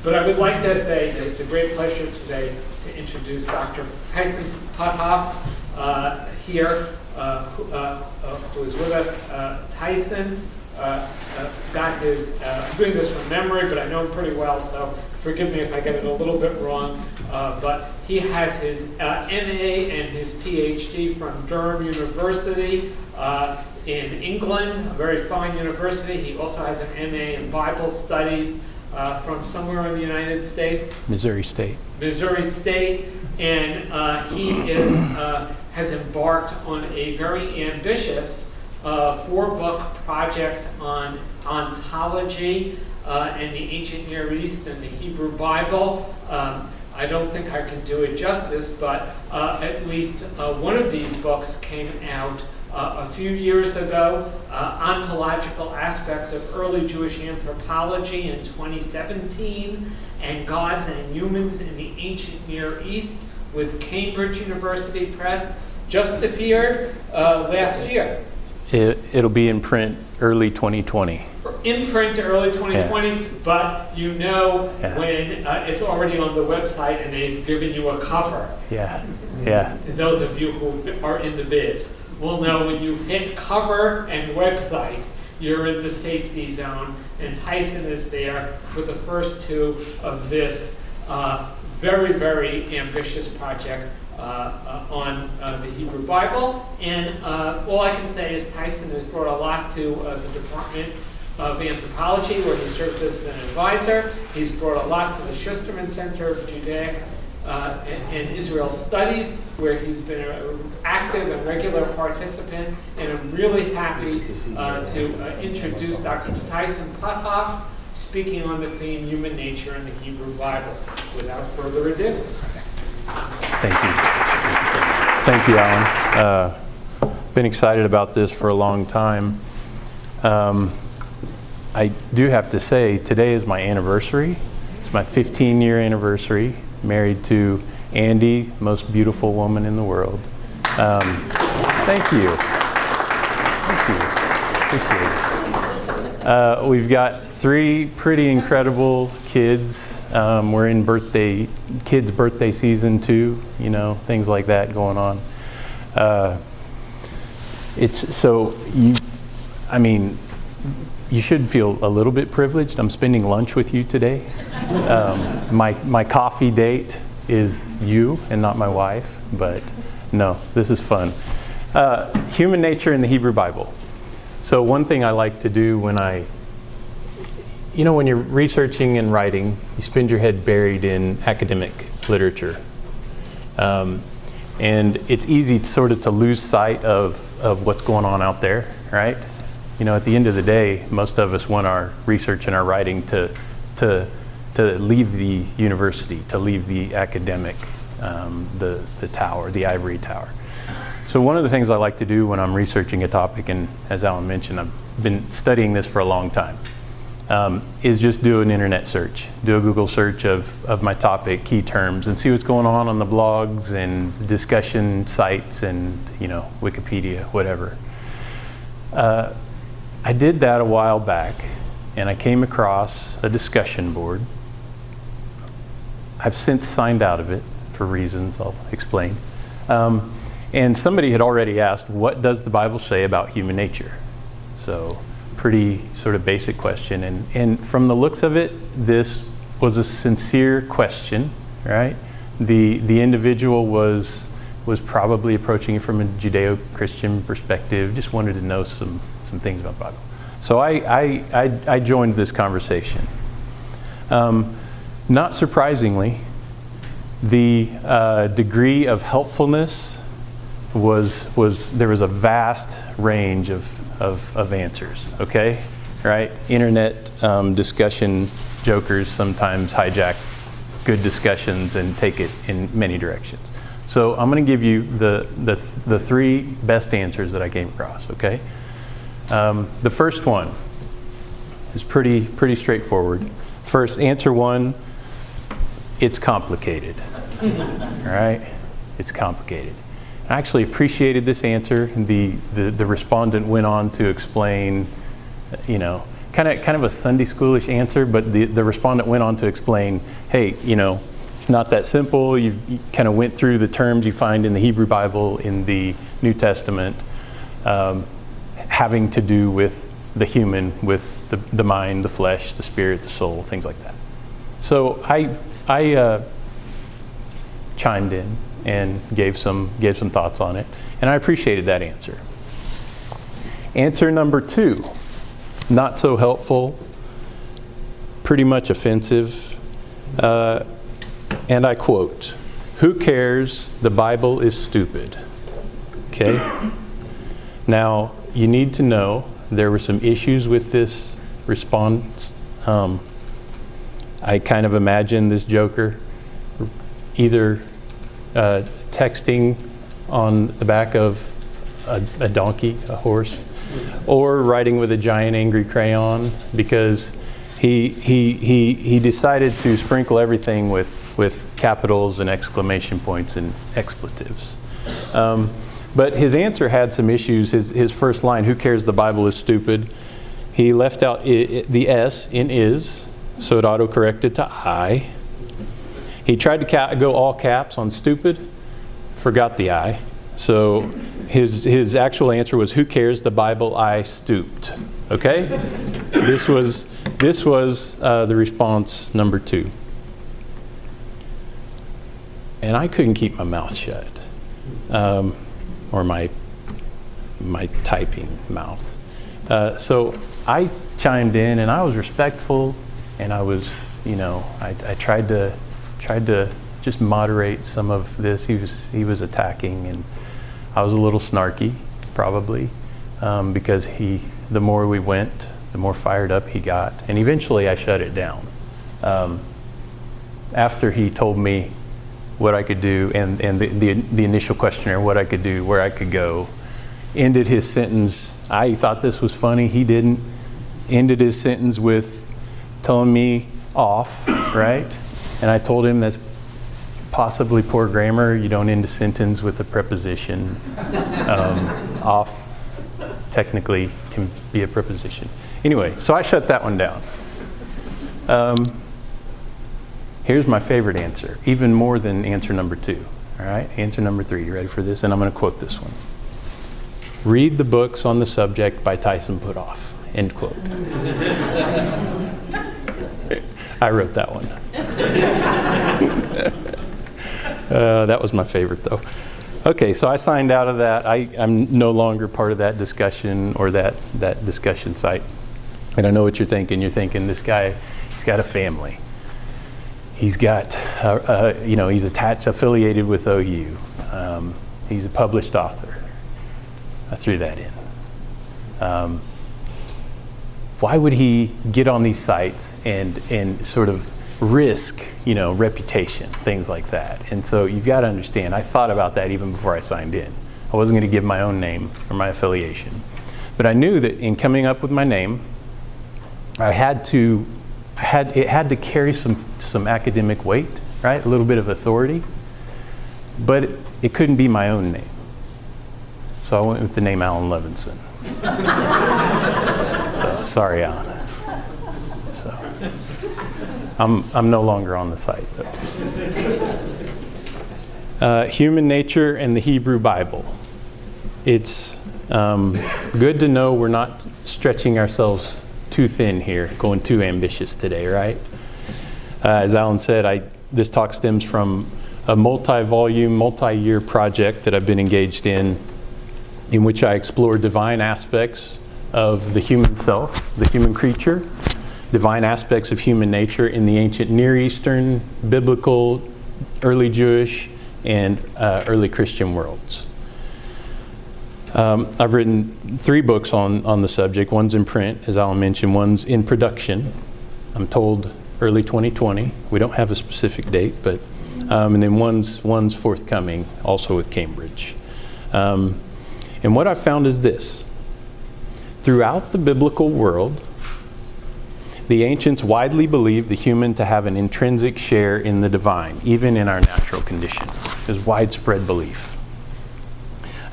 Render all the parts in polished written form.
But I would like to say that it's a great pleasure today to introduce Dr. Tyson Putthoff here, who is with us. Tyson got his, I'm doing this from memory, but I know him pretty well, so forgive me if I get it a little bit wrong. But he has his MA and his PhD from Durham University in England, a very fine university. He also has an MA in Bible Studies from somewhere in the United States. Missouri State. Missouri State, and he has embarked on a very ambitious 4-book project on ontology and the ancient Near East and the Hebrew Bible. I don't think I can do it justice, but at least one of these books came out a few years ago, Ontological Aspects of Early Jewish Anthropology in 2017, and Gods and Humans in the Ancient Near East with Cambridge University Press, just appeared last year. It'll be in print early 2020. In print early 2020, Yeah. but you know when it's already on the website and they've given you a cover. Yeah. And those of you who are in the biz will know when you hit cover and website, you're in the safety zone, and Tyson is there for the first 2 of this very, very ambitious project on the Hebrew Bible. And all I can say is Tyson has brought a lot to the Department of Anthropology, where he serves as an advisor. He's brought a lot to the Schusterman Center of Judaic and Israel Studies, where he's been an active and regular participant. And I'm really happy to introduce Dr. Tyson Putthoff, speaking on the theme Human Nature in the Hebrew Bible. Without further ado. Thank you. Thank you, Alan. Been excited about this for a long time. I do have to say, today is my anniversary. It's my 15-year anniversary. Married to Andy, most beautiful woman in the world. Thank you. Thank you. Appreciate it. We've got 3 pretty incredible kids. We're in kids' birthday season too. Things like that going on. You should feel a little bit privileged. I'm spending lunch with you today. My coffee date is you and not my wife, but no, this is fun. Human nature in the Hebrew Bible. So one thing I like to do when you're researching and writing, you spend your head buried in academic literature. And it's easy to lose sight of what's going on out there, right? At the end of the day, most of us want our research and our writing to leave the university, to leave the academic, the tower, the ivory tower. So one of the things I like to do when I'm researching a topic, and as Alan mentioned, I've been studying this for a long time, is just do an internet search, do a Google search of my topic, key terms, and see what's going on the blogs and discussion sites and Wikipedia, whatever. I did that a while back, and I came across a discussion board. I've since signed out of it for reasons I'll explain. And somebody had already asked, what does the Bible say about human nature? So pretty sort of basic question. And from the looks of it, this was a sincere question, right? The individual was probably approaching it from a Judeo-Christian perspective, just wanted to know some things about the Bible. So I joined this conversation. Not surprisingly, the degree of helpfulness there was a vast range of answers, okay? Right? Internet discussion jokers sometimes hijack good discussions and take it in many directions. So I'm going to give you the 3 best answers that I came across, okay? The first one is pretty straightforward. First, answer 1, it's complicated. All right? It's complicated. I actually appreciated this answer. The respondent went on to explain, kind of a Sunday schoolish answer, but the respondent went on to explain, hey, it's not that simple. You kind of went through the terms you find in the Hebrew Bible, in the New Testament, having to do with the human, with the mind, the flesh, the spirit, the soul, things like that. So I chimed in and gave some thoughts on it, and I appreciated that answer. Answer number 2, not so helpful, pretty much offensive, and I quote, "Who cares? The Bible is stupid." Okay? Now, you need to know there were some issues with this response. I kind of imagine this joker either texting on the back of a donkey, a horse, or writing with a giant angry crayon, because he decided to sprinkle everything with capitals and exclamation points and expletives. But his answer had some issues. His first line, "Who cares, the Bible is stupid," he left out the S in is, so it auto-corrected to I. He tried to go all caps on stupid, forgot the I. So his actual answer was, "Who cares, the Bible I stooped." Okay? This was the response number 2. And I couldn't keep my mouth shut. Or my typing mouth. So I chimed in, and I was respectful, and I was, I tried to just moderate some of this. He was attacking, and I was a little snarky, probably, because the more we went, the more fired up he got, and eventually I shut it down. After he told me what I could do, and the initial questionnaire, what I could do, where I could go, ended his sentence. I thought this was funny. He didn't. Ended his sentence with telling me off, right? And I told him that's possibly poor grammar. You don't end a sentence with a preposition. Off technically can be a preposition. Anyway, so I shut that one down. Here's my favorite answer, even more than answer number 2. All right, answer number 3. You ready for this? And I'm going to quote this one. "Read the books on the subject by Tyson Putthoff." End quote. I wrote that one. That was my favorite, though. Okay, so I signed out of that. I'm no longer part of that discussion or that discussion site. And I know what you're thinking. You're thinking, this guy, he's got a family. He's got, he's affiliated with OU. He's a published author. I threw that in. Why would he get on these sites and sort of risk, reputation, things like that? And so you've got to understand, I thought about that even before I signed in. I wasn't going to give my own name or my affiliation. But I knew that in coming up with my name, it had to carry some academic weight, right? A little bit of authority, but it couldn't be my own name. So I went with the name Alan Levinson. So sorry, Alan. So I'm no longer on the site, though. Human nature and the Hebrew Bible. It's good to know we're not stretching ourselves too thin here, going too ambitious today, right? As Alan said, this talk stems from a multi-volume, multi-year project that I've been engaged in which I explore divine aspects of the human self, the human creature, divine aspects of human nature in the ancient Near Eastern, biblical, early Jewish, and early Christian worlds. I've written 3 books on the subject. One's in print, as Alan mentioned. One's in production. I'm told early 2020. We don't have a specific date, but and then one's forthcoming, also with Cambridge. And what I've found is this: throughout the biblical world, the ancients widely believed the human to have an intrinsic share in the divine, even in our natural condition. There's widespread belief.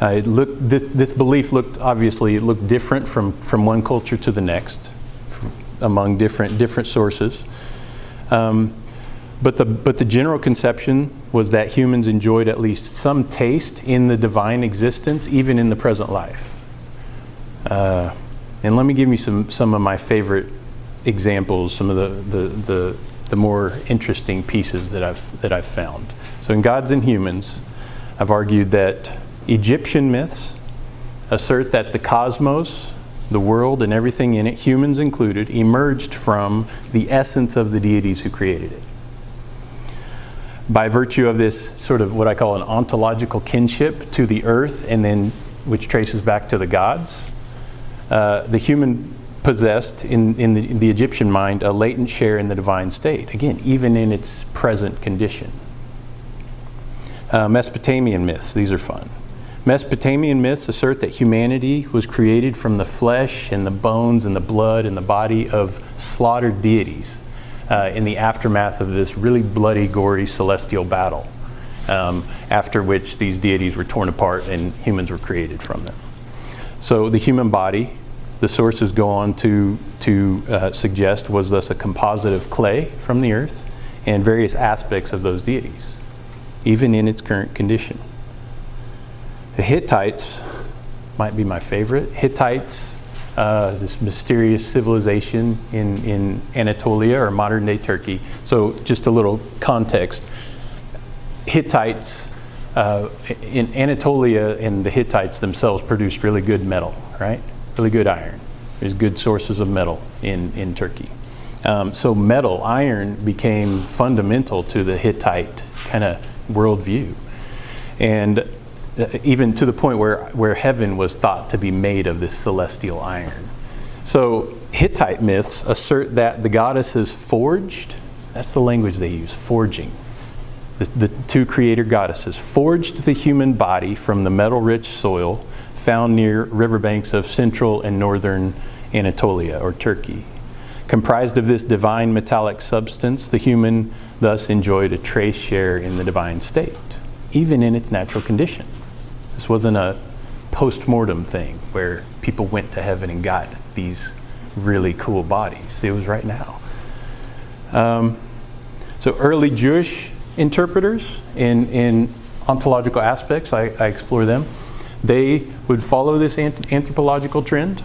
This belief looked different from one culture to the next, among different sources. But the general conception was that humans enjoyed at least some taste in the divine existence, even in the present life. And let me give you some of my favorite examples, some of the more interesting pieces that I've found. So in Gods and Humans, I've argued that Egyptian myths assert that the cosmos, the world and everything in it, humans included, emerged from the essence of the deities who created it. By virtue of this sort of what I call an ontological kinship to the earth, and then which traces back to the gods, the human possessed in the Egyptian mind a latent share in the divine state, again, even in its present condition. Mesopotamian myths, these are fun. Mesopotamian myths assert that humanity was created from the flesh and the bones and the blood and the body of slaughtered deities in the aftermath of this really bloody, gory celestial battle, after which these deities were torn apart and humans were created from them. So the human body, the sources go on to suggest, was thus a composite of clay from the earth and various aspects of those deities, even in its current condition. The Hittites might be my favorite. Hittites, this mysterious civilization in Anatolia or modern-day Turkey. So just a little context. Hittites, in Anatolia, and the Hittites themselves produced really good metal, right? Really good iron. There's good sources of metal in Turkey. So metal, iron, became fundamental to the Hittite kind of worldview. And even to the point where heaven was thought to be made of this celestial iron. So Hittite myths assert that the goddesses forged, that's the language they use, forging. The two creator goddesses forged the human body from the metal-rich soil found near riverbanks of central and northern Anatolia or Turkey. Comprised of this divine metallic substance, the human thus enjoyed a trace share in the divine state, even in its natural condition. This wasn't a post-mortem thing where people went to heaven and got these really cool bodies. It was right now. So early Jewish interpreters in ontological aspects, I explore them. They would follow this anthropological trend.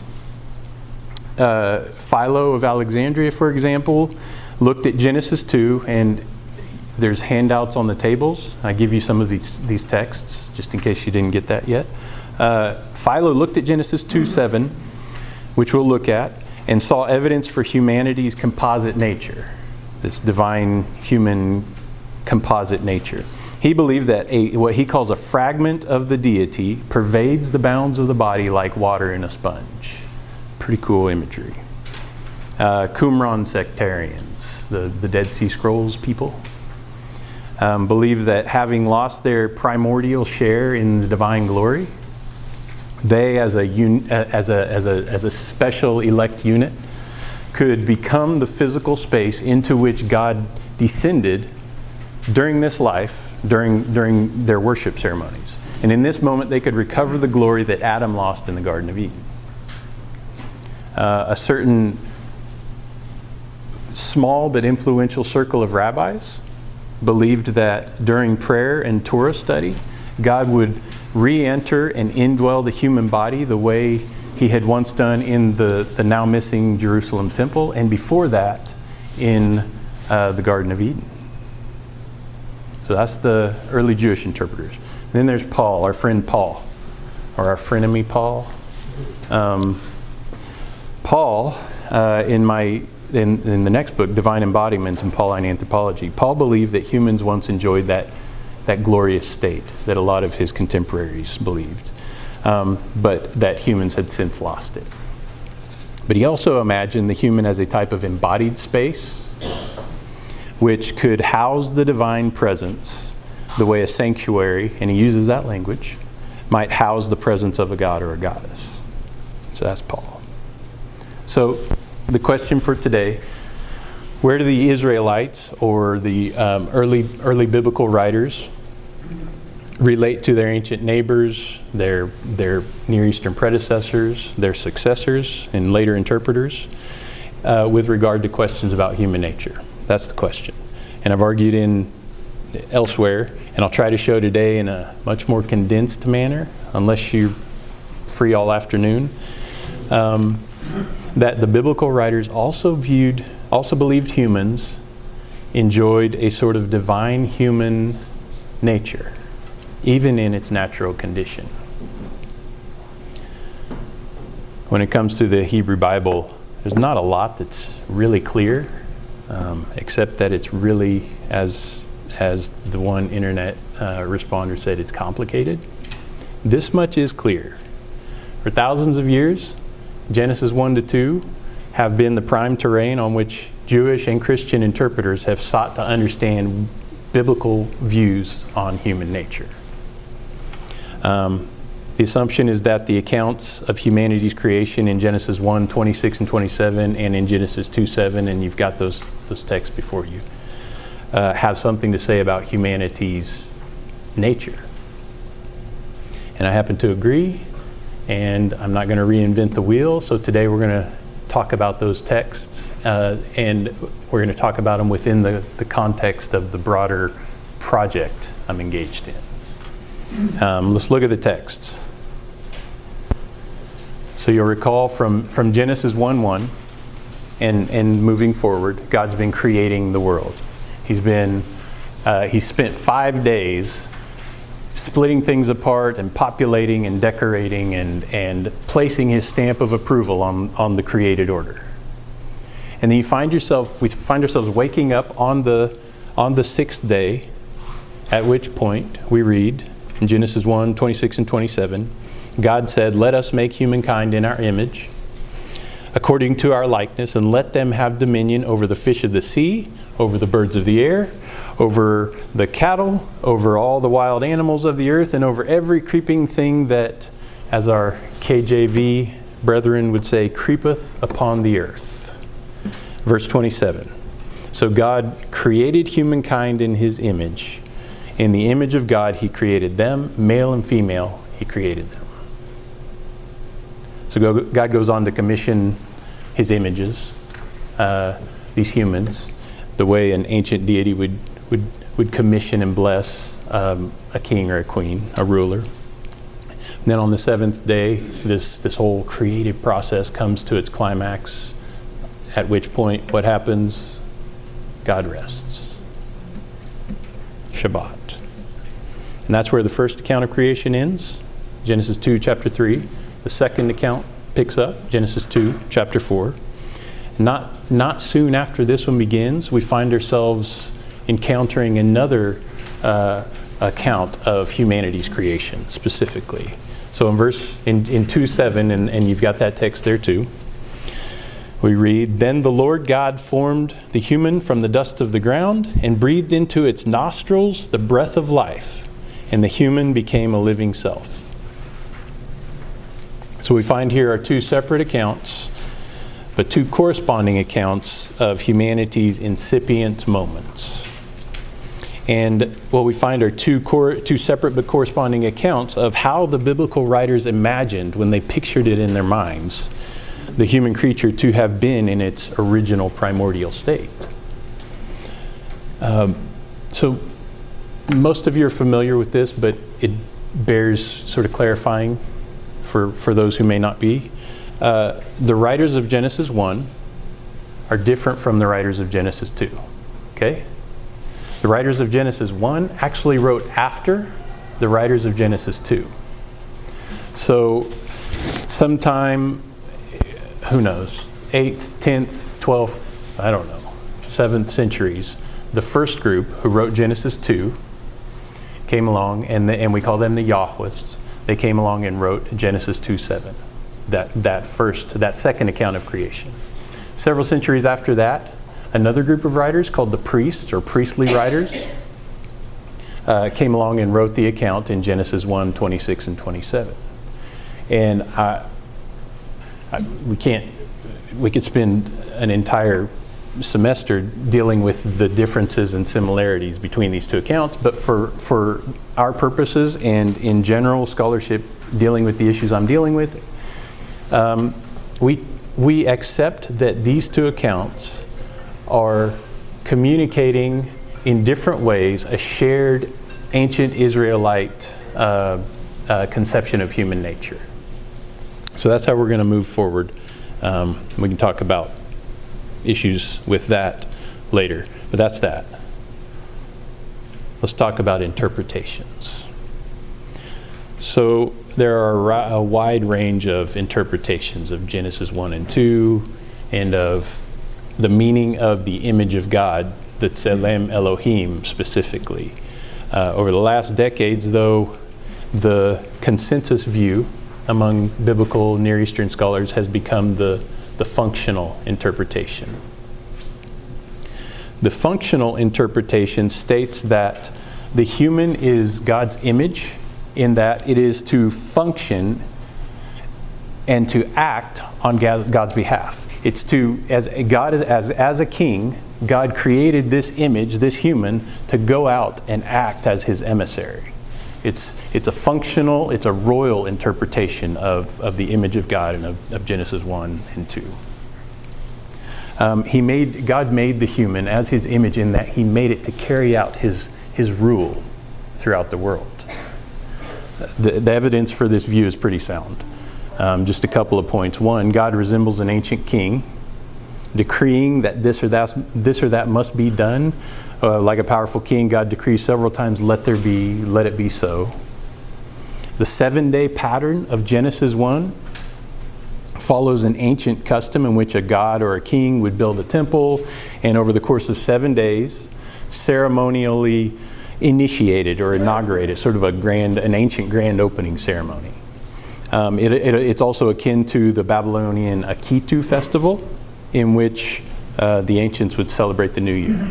Philo of Alexandria, for example, looked at Genesis 2, and there's handouts on the tables. I give you some of these texts, just in case you didn't get that yet. Philo looked at Genesis 2:7, which we'll look at, and saw evidence for humanity's composite nature, this divine human composite nature. He believed that what he calls a fragment of the deity pervades the bounds of the body like water in a sponge. Pretty cool imagery. Qumran sectarians, the Dead Sea Scrolls people, believe that having lost their primordial share in the divine glory, they, as a special elect unit, could become the physical space into which God descended during this life, during their worship ceremonies. And in this moment, they could recover the glory that Adam lost in the Garden of Eden. A certain small but influential circle of rabbis believed that during prayer and Torah study, God would re-enter and indwell the human body the way he had once done in the now missing Jerusalem temple, and before that in the Garden of Eden. So that's the early Jewish interpreters. Then there's Paul, our friend Paul, or our frenemy Paul. Paul, in the next book, Divine Embodiment and Pauline Anthropology, Paul believed that humans once enjoyed that glorious state that a lot of his contemporaries believed, but that humans had since lost it. But he also imagined the human as a type of embodied space which could house the divine presence the way a sanctuary, and he uses that language, might house the presence of a god or a goddess. So that's Paul. So the question for today, where do the Israelites or the early biblical writers relate to their ancient neighbors, their Near Eastern predecessors, their successors, and later interpreters? with regard to questions about human nature? That's the question. And I've argued in elsewhere, and I'll try to show today in a much more condensed manner, unless you're free all afternoon, that the biblical writers also believed humans enjoyed a sort of divine human nature, even in its natural condition. When it comes to the Hebrew Bible, there's not a lot that's really clear, except that it's really, as the one internet responder said, it's complicated. This much is clear. For thousands of years, Genesis 1 to 2 have been the prime terrain on which Jewish and Christian interpreters have sought to understand biblical views on human nature. The assumption is that the accounts of humanity's creation in Genesis 1, 26 and 27, and in Genesis 2, 7, and you've got those texts before you, have something to say about humanity's nature. And I happen to agree, and I'm not going to reinvent the wheel, so today we're going to talk about those texts, and we're going to talk about them within the context of the broader project I'm engaged in. Let's look at the texts. So you'll recall from Genesis 1:1 and moving forward, God's been creating the world. He's spent 5 days splitting things apart and populating and decorating and placing his stamp of approval on the created order. And then we find ourselves waking up on the sixth day, at which point we read in Genesis 1, 26 and 27, God said, "Let us make humankind in our image, according to our likeness, and let them have dominion over the fish of the sea, over the birds of the air, over the cattle, over all the wild animals of the earth, and over every creeping thing that," as our KJV brethren would say, "creepeth upon the earth." Verse 27. So God created humankind in his image. In the image of God, he created them, male and female, he created them. So God goes on to commission his images, these humans, the way an ancient deity would commission and bless a king or a queen, a ruler. And then on the seventh day, this whole creative process comes to its climax, at which point, what happens? God rests. Shabbat. And that's where the first account of creation ends, Genesis 2, chapter 3. The second account picks up, Genesis 2, chapter 4. Not soon after this one begins, we find ourselves encountering another account of humanity's creation specifically. So in 2:7, and you've got that text there too, we read, "Then the Lord God formed the human from the dust of the ground and breathed into its nostrils the breath of life, and the human became a living self." So we find here are two separate accounts, but two corresponding accounts of humanity's incipient moments. And what we find are two separate but corresponding accounts of how the biblical writers imagined, when they pictured it in their minds, the human creature to have been in its original primordial state. So most of you are familiar with this, but it bears sort of clarifying for those who may not be. The writers of Genesis 1 are different from the writers of Genesis 2. Okay? The writers of Genesis 1 actually wrote after the writers of Genesis 2. So sometime, who knows, 8th, 10th, 12th, I don't know, 7th centuries, the first group who wrote Genesis 2 came along, and we call them the Yahwehs. They came along and wrote Genesis 2:7, that second account of creation. Several centuries after that, another group of writers called the priests or priestly writers came along and wrote the account in Genesis 1, 26 and 27. And we could spend an entire semester dealing with the differences and similarities between these two accounts, but for our purposes and in general scholarship dealing with the issues I'm dealing with, we accept that these two accounts are communicating in different ways a shared ancient Israelite conception of human nature. So that's how we're going to move forward. We can talk about issues with that later, but that's that. Let's talk about interpretations. So there are a wide range of interpretations of Genesis 1 and 2 and of the meaning of the image of God, the Tselem Elohim specifically. Over the last decades, though, the consensus view among biblical Near Eastern scholars has become the functional interpretation. The functional interpretation states that the human is God's image in that it is to function and to act on God's behalf. It's to, as a king, God created this image, this human, to go out and act as his emissary. It's a functional, it's a royal interpretation of the image of God and of Genesis 1 and 2. God made the human as his image in that he made it to carry out his rule throughout the world. The evidence for this view is pretty sound. Just a couple of points. One, God resembles an ancient king, decreeing that this or that must be done. Like a powerful king, God decrees several times, let it be so. The 7-day pattern of Genesis 1 follows an ancient custom in which a god or a king would build a temple, and over the course of 7 days, ceremonially initiated or inaugurated, sort of an ancient grand opening ceremony. It's also akin to the Babylonian Akitu festival, in which the ancients would celebrate the new year.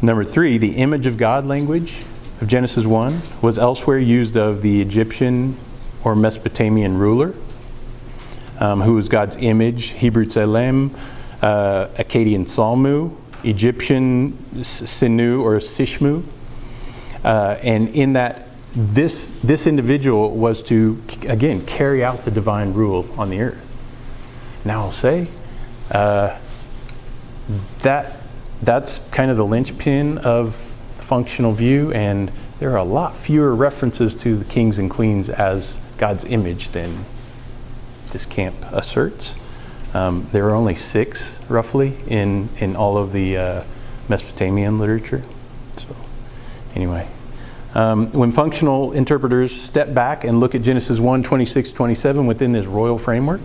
Number 3, the image of God language of Genesis 1 was elsewhere used of the Egyptian or Mesopotamian ruler, who was God's image, Hebrew Tselem, Akkadian Salmu, Egyptian Sinu or Sishmu. And in that, this individual was to, again, carry out the divine rule on the earth. Now I'll say, that's kind of the linchpin of the functional view, and there are a lot fewer references to the kings and queens as God's image than this camp asserts. There are only 6, roughly, in all of the Mesopotamian literature. So, anyway. When functional interpreters step back and look at Genesis 1, 26, 27 within this royal framework,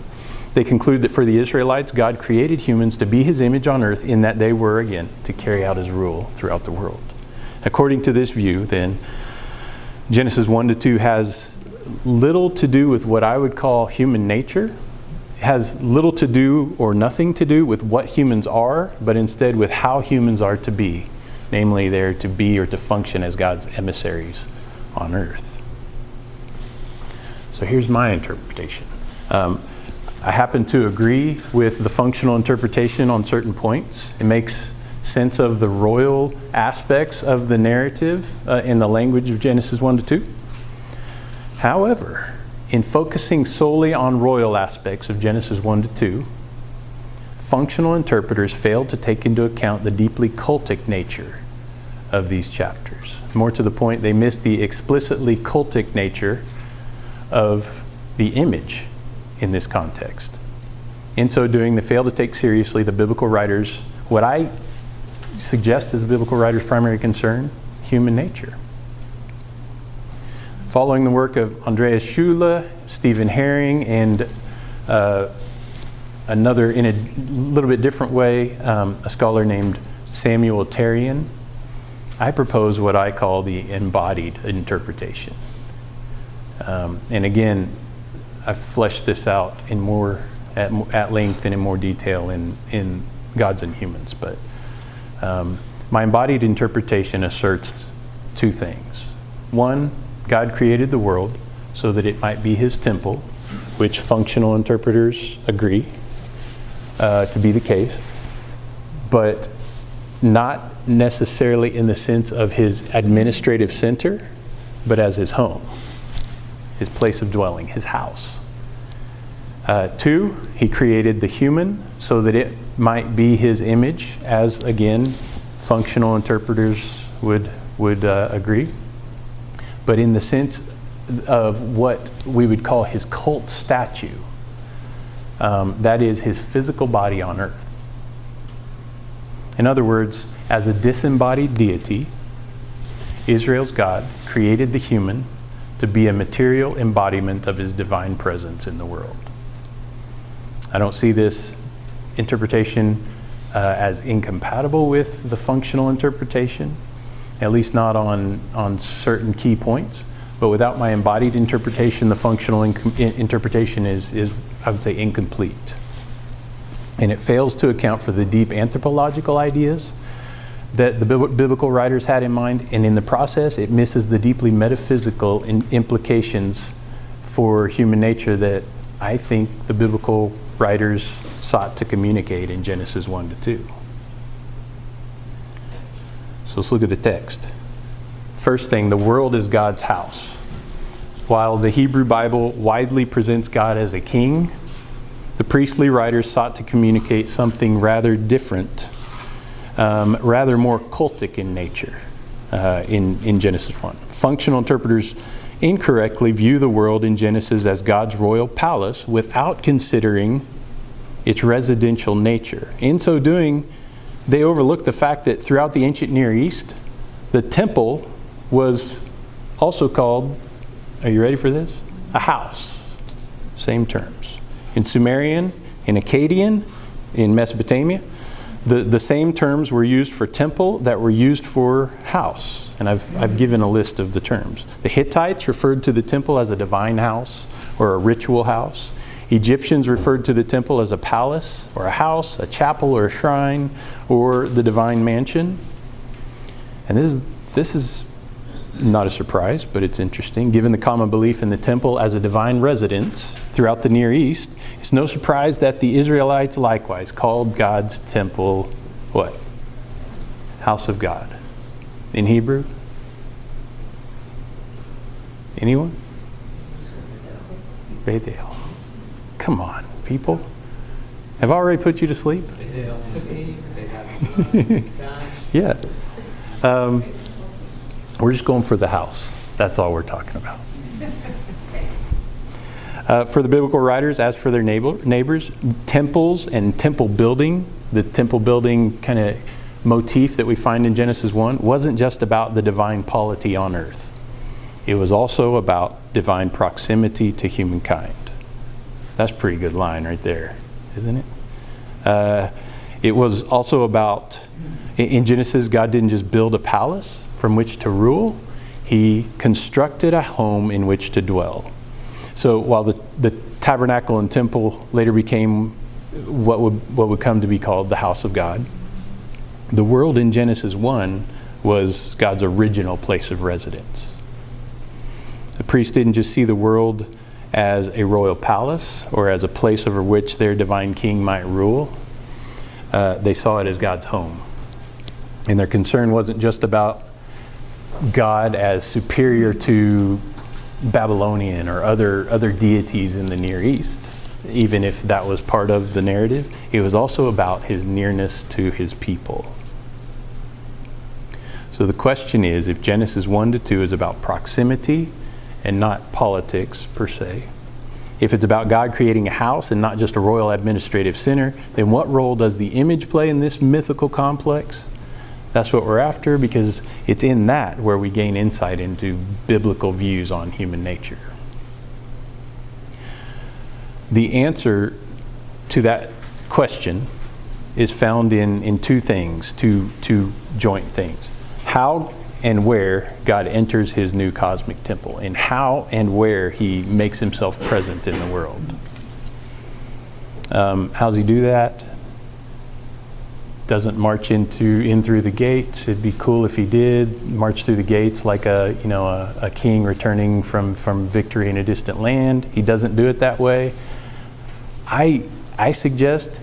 they conclude that for the Israelites, God created humans to be his image on earth in that they were, again, to carry out his rule throughout the world. According to this view, then, Genesis 1 to 2 has little to do with what I would call human nature. It has little to do or nothing to do with what humans are, but instead with how humans are to be. Namely, they're to be or to function as God's emissaries on earth. So here's my interpretation. I happen to agree with the functional interpretation on certain points. It makes sense of the royal aspects of the narrative in the language of Genesis 1 to 2. However, in focusing solely on royal aspects of Genesis 1 to 2, functional interpreters failed to take into account the deeply cultic nature of these chapters. More to the point, they missed the explicitly cultic nature of the image in this context. In so doing, they failed to take seriously the biblical writers, what I suggest is the biblical writer's primary concern, human nature. Following the work of Andreas Schule, Stephen Herring, and another, in a little bit different way, a scholar named Samuel Terrian, I propose what I call the embodied interpretation. And again, I've fleshed this out in more at length and in more detail in Gods and Humans. But my embodied interpretation asserts 2 things. 1, God created the world so that it might be his temple, which functional interpreters agree to be the case, but not necessarily in the sense of his administrative center, but as his home, his place of dwelling, his house. 2, he created the human so that it might be his image, as again, functional interpreters would agree. But in the sense of what we would call his cult statue, that is his physical body on earth. In other words, as a disembodied deity, Israel's God created the human to be a material embodiment of his divine presence in the world. I don't see this interpretation as incompatible with the functional interpretation, at least not on certain key points. But without my embodied interpretation, the functional interpretation is, I would say, incomplete. And it fails to account for the deep anthropological ideas that the biblical writers had in mind, and in the process, it misses the deeply metaphysical implications for human nature that I think the biblical writers sought to communicate in Genesis 1-2. So let's look at the text. First thing, the world is God's house. While the Hebrew Bible widely presents God as a king, the priestly writers sought to communicate something rather different, rather more cultic in nature in Genesis 1. Functional interpreters incorrectly view the world in Genesis as God's royal palace without considering its residential nature. In so doing, they overlook the fact that throughout the ancient Near East, the temple was also called, are you ready for this? A house. Same terms. In Sumerian, in Akkadian, in Mesopotamia, the same terms were used for temple that were used for house. And I've given a list of the terms. The Hittites referred to the temple as a divine house or a ritual house. Egyptians referred to the temple as a palace or a house, a chapel or a shrine, or the divine mansion. And this is not a surprise, but it's interesting. Given the common belief in the temple as a divine residence throughout the Near East, it's no surprise that the Israelites likewise called God's temple what? House of God. In Hebrew? Anyone? Bethel. Come on, people. Have I already put you to sleep? Yeah. We're just going for the house. That's all we're talking about. For the biblical writers, as for their neighbors, temples and temple building, the temple building kind of motif that we find in Genesis 1, wasn't just about the divine polity on earth. It was also about divine proximity to humankind. That's a pretty good line right there, isn't it? It was also about, in Genesis, God didn't just build a palace from which to rule. He constructed a home in which to dwell. So while the tabernacle and temple later became what would come to be called the house of God, the world in Genesis 1 was God's original place of residence. The priests didn't just see the world as a royal palace or as a place over which their divine king might rule. They saw it as God's home. And their concern wasn't just about God as superior to Babylonian or other deities in the Near East, even if that was part of the narrative. It was also about his nearness to his people. So the question is, if Genesis 1-2 is about proximity and not politics per se, if it's about God creating a house and not just a royal administrative center, then what role does the image play in this mythical complex? That's what we're after, because it's in that where we gain insight into biblical views on human nature. The answer to that question is found in two things, two joint things. How and where God enters his new cosmic temple, and how and where he makes himself present in the world. How does he do that? Doesn't march in through the gates. It'd be cool if he did march through the gates like a king returning from victory in a distant land. He doesn't do it that way. I suggest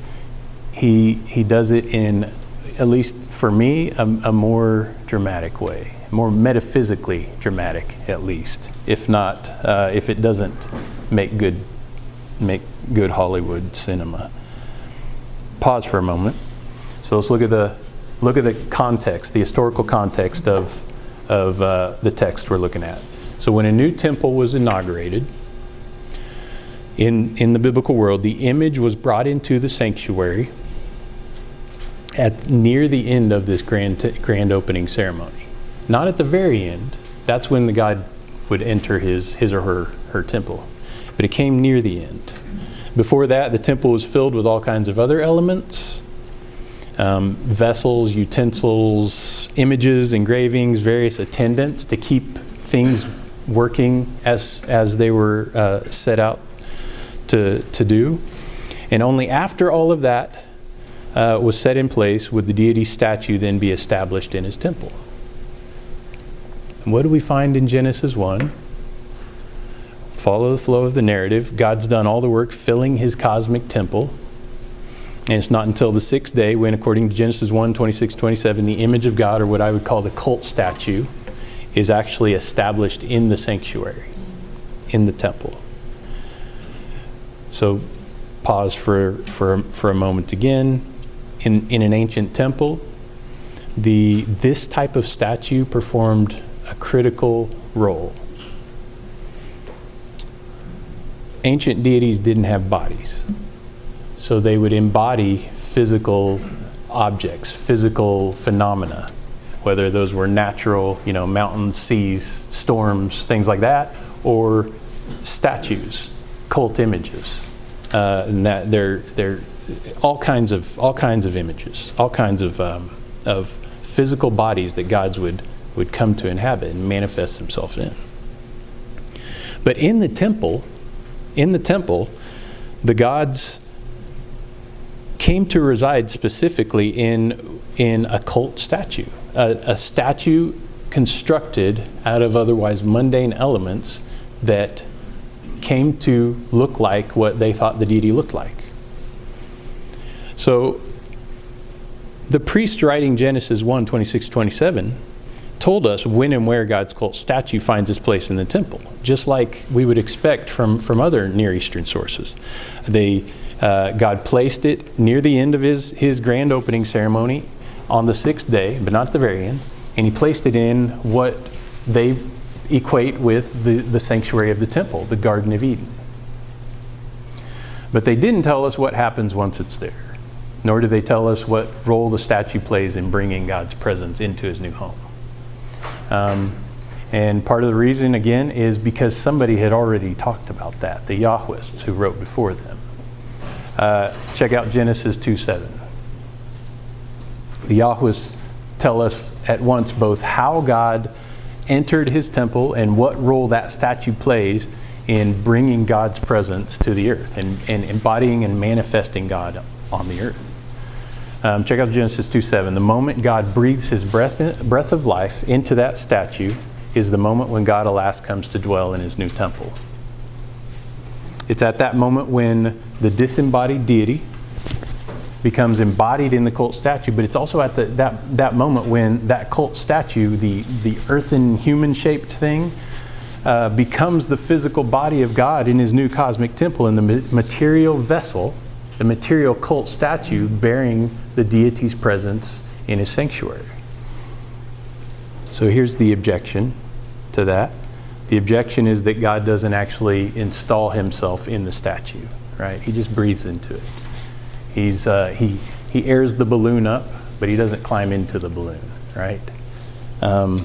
he does it in, at least for me, a more dramatic way, more metaphysically dramatic, at least. If not, if it doesn't make good make good Hollywood cinema. Pause for a moment. So let's look at the context, the historical context of the text we're looking at. So when a new temple was inaugurated in the biblical world, the image was brought into the sanctuary at near the end of this grand opening ceremony. Not at the very end. That's when the God would enter his or her temple. But it came near the end. Before that, the temple was filled with all kinds of other elements, vessels, utensils, images, engravings, various attendants to keep things working as they were set out to do. And only after all of that was set in place would the deity's statue then be established in his temple. And what do we find in Genesis 1? Follow the flow of the narrative. God's done all the work filling his cosmic temple. And it's not until the sixth day when, according to Genesis 1, 26, 27, the image of God, or what I would call the cult statue, is actually established in the sanctuary, in the temple. So pause for a moment again. In an ancient temple, this type of statue performed a critical role. Ancient deities didn't have bodies, so they would embody physical objects, physical phenomena, whether those were natural, mountains, seas, storms, things like that, or statues, cult images, and that they're all kinds of images, all kinds of physical bodies that gods would come to inhabit and manifest themselves in. But in the temple, the gods came to reside specifically in a cult statue, a statue constructed out of otherwise mundane elements that came to look like what they thought the deity looked like. So the priest writing Genesis 1, 26, 27 told us when and where God's cult statue finds its place in the temple, just like we would expect from other Near Eastern sources. God placed it near the end of his grand opening ceremony on the sixth day, but not at the very end, and he placed it in what they equate with the sanctuary of the temple, the Garden of Eden. But they didn't tell us what happens once it's there, nor did they tell us what role the statue plays in bringing God's presence into his new home. And part of the reason, again, is because somebody had already talked about that, the Yahwists who wrote before them. Check out Genesis 2:7. The Yahwists tell us at once both how God entered his temple and what role that statue plays in bringing God's presence to the earth and embodying and manifesting God on the earth. Check out Genesis 2:7. The moment God breathes his breath of life into that statue is the moment when God, alas, comes to dwell in his new temple. It's at that moment when the disembodied deity becomes embodied in the cult statue, but it's also at that moment when that cult statue, the earthen human-shaped thing, becomes the physical body of God in his new cosmic temple, and the material vessel, the material cult statue bearing the deity's presence in his sanctuary. So here's the objection to that. The objection is that God doesn't actually install himself in the statue, right? He just breathes into it. He airs the balloon up, but he doesn't climb into the balloon, right? But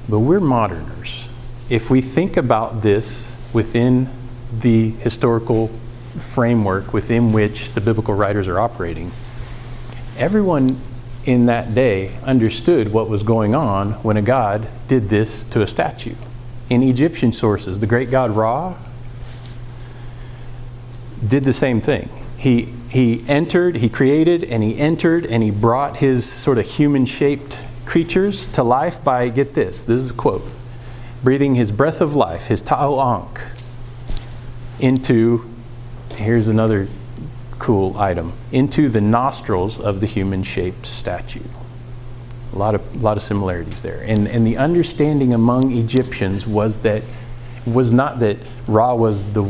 we're moderners. If we think about this within the historical framework within which the biblical writers are operating, everyone in that day understood what was going on when a god did this to a statue. In Egyptian sources, the great god Ra did the same thing. He created and he entered and he brought his sort of human-shaped creatures to life by, get this is a quote, breathing his breath of life, his ta'o-ankh, into, here's another cool item, into the nostrils of the human-shaped statue. A lot of similarities there. And the understanding among Egyptians was that was not that Ra was the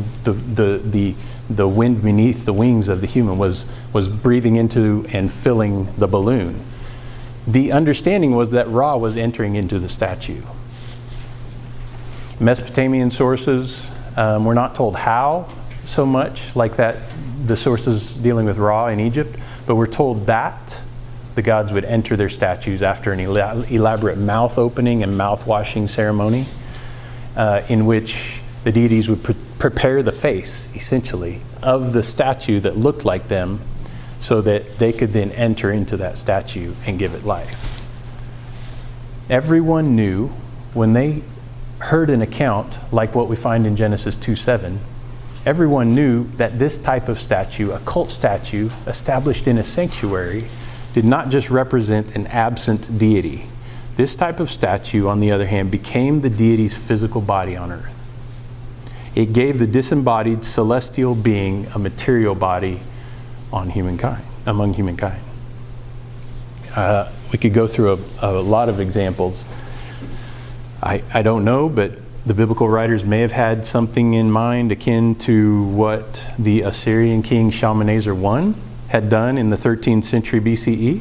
wind beneath the wings of the human, was breathing into and filling the balloon. The understanding was that Ra was entering into the statue. Mesopotamian sources, we're not told how so much, like that, the sources dealing with Ra in Egypt, but we're told that the gods would enter their statues after an elaborate mouth opening and mouth washing ceremony, in which the deities would prepare the face, essentially, of the statue that looked like them, so that they could then enter into that statue and give it life. Everyone knew, when they heard an account like what we find in Genesis 2:7, everyone knew that this type of statue, a cult statue established in a sanctuary, did not just represent an absent deity. This type of statue, on the other hand, became the deity's physical body on earth. It gave the disembodied celestial being a material body on humankind, among humankind. We could go through a lot of examples. I don't know, but the biblical writers may have had something in mind akin to what the Assyrian king Shalmaneser I had done in the 13th century BCE.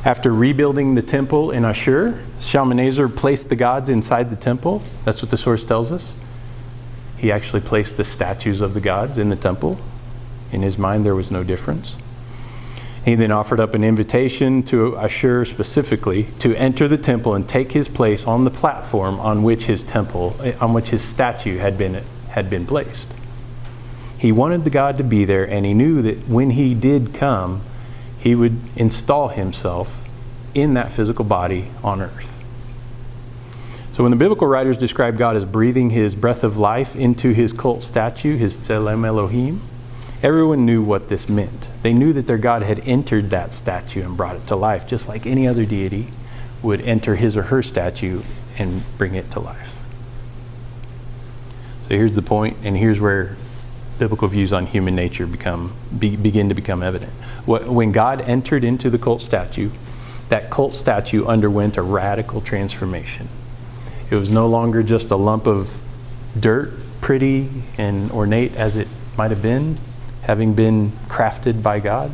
After rebuilding the temple in Ashur, Shalmaneser placed the gods inside the temple. That's what the source tells us. He actually placed the statues of the gods in the temple. In his mind, there was no difference. He then offered up an invitation to Ashur specifically to enter the temple and take his place on the platform on which his statue had been placed. He wanted the god to be there, and he knew that when he did come, he would install himself in that physical body on earth. So when the biblical writers describe God as breathing his breath of life into his cult statue, his Tselem Elohim, everyone knew what this meant. They knew that their God had entered that statue and brought it to life, just like any other deity would enter his or her statue and bring it to life. So here's the point, and here's where biblical views on human nature begin to become evident. When God entered into the cult statue, that cult statue underwent a radical transformation. It was no longer just a lump of dirt, pretty and ornate as it might have been, having been crafted by God.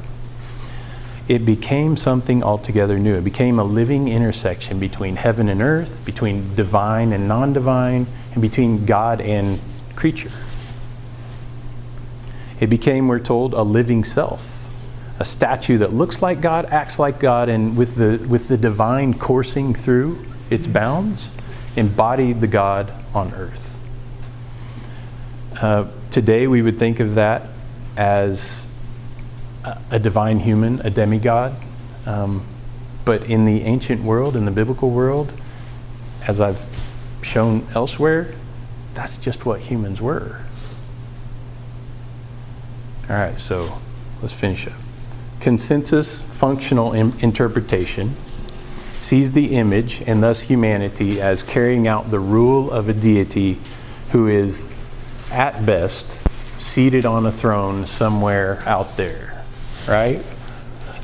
It became something altogether new. It became a living intersection between heaven and earth, between divine and non-divine, and between God and creature. It became, we're told, a living self, a statue that looks like God, acts like God, and with the divine coursing through its bounds, embodied the God on earth. Today we would think of that as a divine human, a demigod. But in the ancient world, in the biblical world, as I've shown elsewhere, that's just what humans were. All right, so let's finish up. Consensus functional interpretation sees the image, and thus humanity, as carrying out the rule of a deity who is, at best, seated on a throne somewhere out there, right?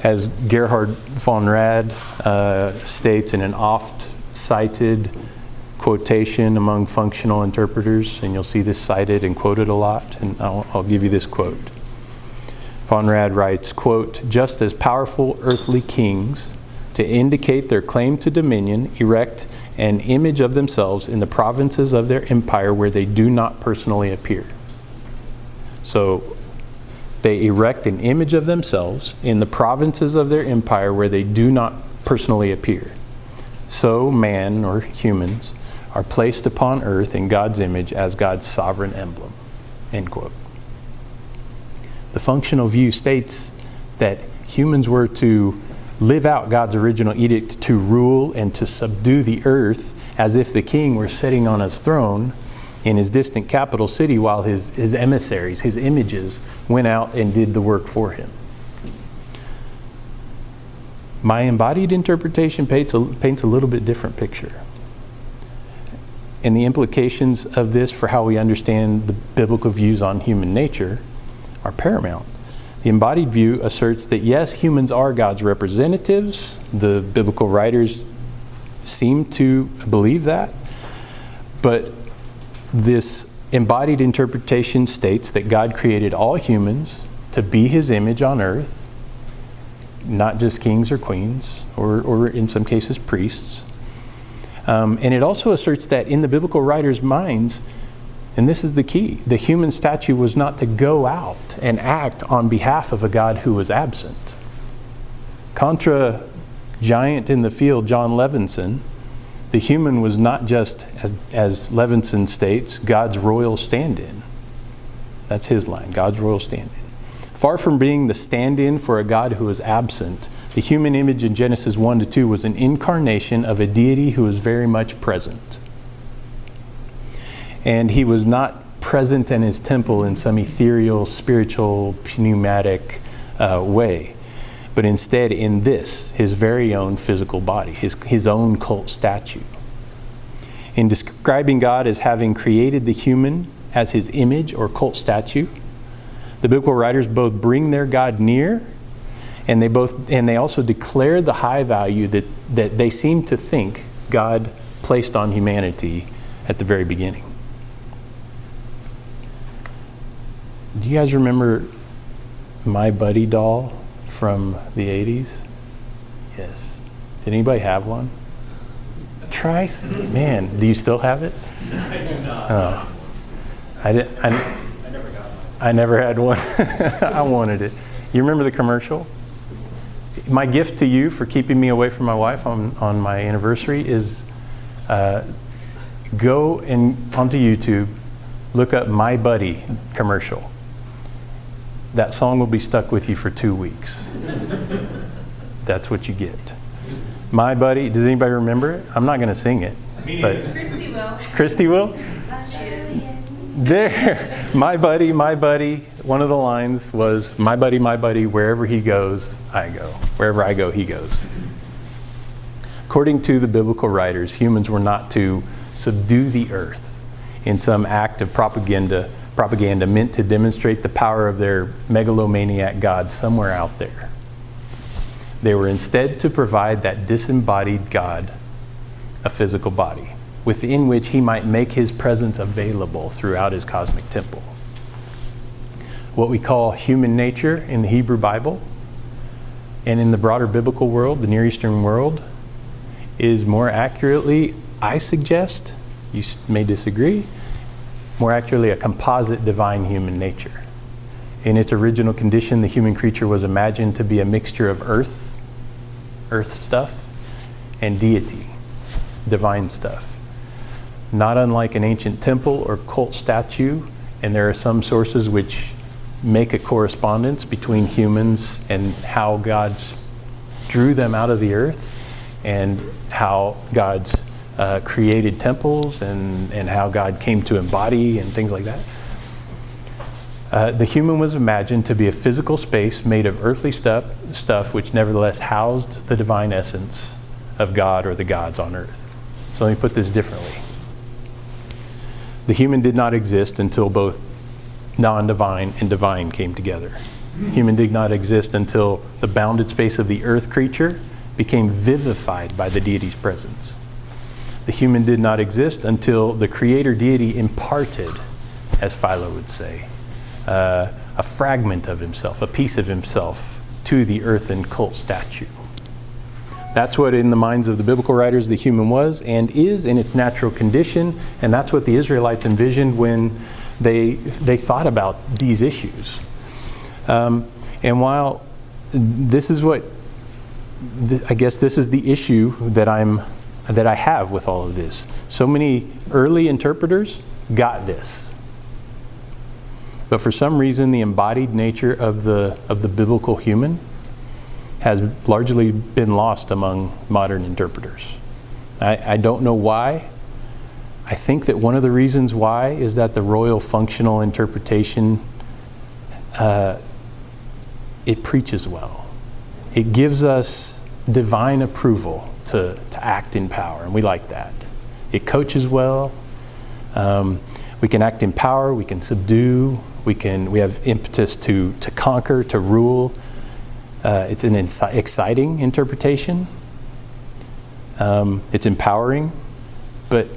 As Gerhard von Rad states in an oft-cited quotation among functional interpreters, and you'll see this cited and quoted a lot, and I'll give you this quote. Von Rad writes, quote, "Just as powerful earthly kings, to indicate their claim to dominion, erect an image of themselves in the provinces of their empire where they do not personally appear." So they erect an image of themselves in the provinces of their empire where they do not personally appear. So man, or humans, are placed upon earth in God's image as God's sovereign emblem. End quote. The functional view states that humans were to live out God's original edict to rule and to subdue the earth as if the king were sitting on his throne in his distant capital city while his emissaries, his images, went out and did the work for him. My embodied interpretation paints a little bit different picture. And the implications of this for how we understand the biblical views on human nature are paramount. The embodied view asserts that yes, humans are God's representatives. The biblical writers seem to believe that. But This embodied interpretation states that God created all humans to be his image on earth, not just kings or queens, or in some cases priests. And it also asserts that in the biblical writers' minds, and this is the key, the human statue was not to go out and act on behalf of a God who was absent. Contra giant in the field, John Levinson, the human was not just, as Levinson states, God's royal stand-in. That's his line, God's royal stand-in. Far from being the stand-in for a God who was absent, the human image in Genesis 1-2 was an incarnation of a deity who was very much present. And he was not present in his temple in some ethereal, spiritual, pneumatic way, but instead in this, his very own physical body, his own cult statue. In describing God as having created the human as his image or cult statue, the biblical writers both bring their God near, and they also declare the high value that they seem to think God placed on humanity at the very beginning. Do you guys remember My Buddy doll from the 80s? Yes. Did anybody have one? Trice? Man, do you still have it? I do not. Oh. I never got one. I never had one. I wanted it. You remember the commercial? My gift to you for keeping me away from my wife on my anniversary is go onto YouTube, look up My Buddy commercial. That song will be stuck with you for 2 weeks. That's what you get. My Buddy, does anybody remember it? I'm not going to sing it. But Christy will. Christy will? There. My buddy, one of the lines was, my buddy, wherever he goes, I go. Wherever I go, he goes. According to the biblical writers, humans were not to subdue the earth in some act of propaganda meant to demonstrate the power of their megalomaniac God somewhere out there. They were instead to provide that disembodied God a physical body, within which he might make his presence available throughout his cosmic temple. What we call human nature in the Hebrew Bible and in the broader biblical world, the Near Eastern world, is more accurately, I suggest, you may disagree, more accurately a composite divine human nature. In its original condition, the human creature was imagined to be a mixture of earth stuff, and deity, divine stuff. Not unlike an ancient temple or cult statue, and there are some sources which make a correspondence between humans and how God's drew them out of the earth, and how God's created temples, and how God came to embody and things like that. The human was imagined to be a physical space made of earthly stuff which nevertheless housed the divine essence of God or the gods on earth. So let me put this differently. The human did not exist until both non-divine and divine came together. Human did not exist until the bounded space of the earth creature became vivified by the deity's presence. The human did not exist until the creator deity imparted, as Philo would say, a fragment of himself, a piece of himself to the earthen cult statue. That's what in the minds of the biblical writers the human was and is in its natural condition, and that's what the Israelites envisioned when they thought about these issues. And while this is I guess this is the issue that I have with all of this. So many early interpreters got this. But for some reason, the embodied nature of the biblical human has largely been lost among modern interpreters. I don't know why. I think that one of the reasons why is that the royal functional interpretation, it preaches well. It gives us divine approval to act in power, and we like that. It coaches well. We can act in power, we can subdue, we have impetus to conquer, to rule. It's an exciting interpretation. It's empowering, but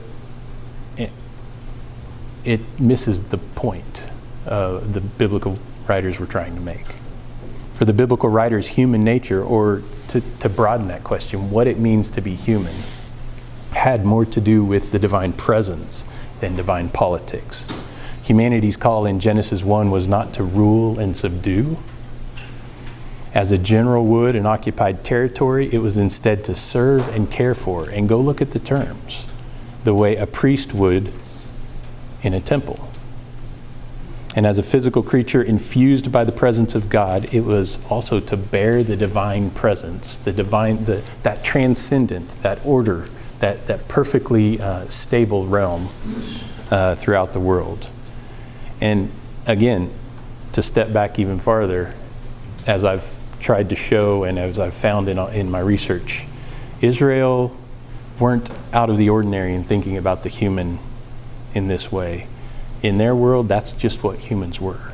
it misses the point the biblical writers were trying to make. For the biblical writers, human nature, or to broaden that question, what it means to be human, had more to do with the divine presence than divine politics. Humanity's call in Genesis 1 was not to rule and subdue, as a general would in occupied territory. It was instead to serve and care for, and go look at the terms, the way a priest would in a temple. And as a physical creature infused by the presence of God, it was also to bear the divine presence, that transcendent, that order, that perfectly stable realm throughout the world. And again, to step back even farther, as I've tried to show and as I've found in my research, Israel weren't out of the ordinary in thinking about the human in this way. In their world, that's just what humans were.